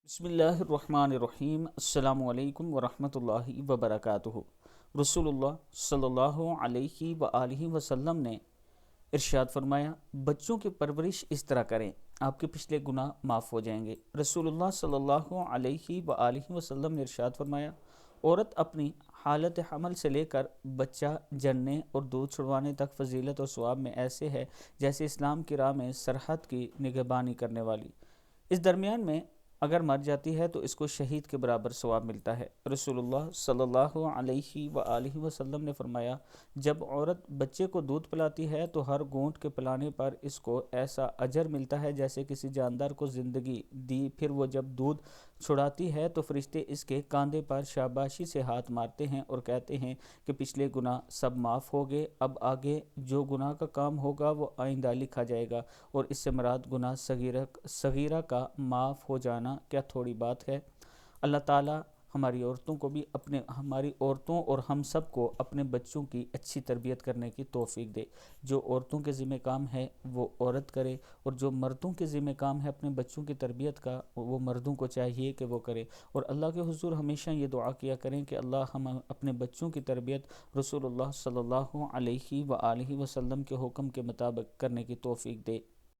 بسم اللہ الرحمن الرحیم۔ السلام علیکم ورحمۃ اللہ وبرکاتہ۔ رسول اللہ صلی اللہ علیہ وآلہ وسلم نے ارشاد فرمایا، بچوں کی پرورش اس طرح کریں، آپ کے پچھلے گناہ معاف ہو جائیں گے۔ رسول اللہ صلی اللہ علیہ وآلہ وسلم نے ارشاد فرمایا، عورت اپنی حالت حمل سے لے کر بچہ جننے اور دودھ چھڑوانے تک فضیلت اور ثواب میں ایسے ہے جیسے اسلام کی راہ میں سرحد کی نگہبانی کرنے والی۔ اس درمیان میں اگر مر جاتی ہے تو اس کو شہید کے برابر ثواب ملتا ہے۔ رسول اللہ صلی اللہ علیہ وآلہ وسلم نے فرمایا، جب عورت بچے کو دودھ پلاتی ہے تو ہر گھونٹ کے پلانے پر اس کو ایسا اجر ملتا ہے جیسے کسی جاندار کو زندگی دی۔ پھر وہ جب دودھ چھڑاتی ہے تو فرشتے اس کے کاندھے پر شاباشی سے ہاتھ مارتے ہیں اور کہتے ہیں کہ پچھلے گناہ سب معاف ہو گئے، اب آگے جو گناہ کا کام ہوگا وہ آئندہ لکھا جائے گا، اور اس سے مراد گناہ صغیرہ کا معاف ہو جانا کیا تھوڑی بات ہے۔ اللہ تعالیٰ ہماری عورتوں اور ہم سب کو اپنے بچوں کی اچھی تربیت کرنے کی توفیق دے۔ جو عورتوں کے ذمہ کام ہے وہ عورت کرے، اور جو مردوں کے ذمہ کام ہے اپنے بچوں کی تربیت کا، وہ مردوں کو چاہیے کہ وہ کرے۔ اور اللہ کے حضور ہمیشہ یہ دعا کیا کریں کہ اللہ ہم اپنے بچوں کی تربیت رسول اللہ صلی اللہ علیہ وآلہ وسلم کے حکم کے مطابق کرنے کی توفیق دے۔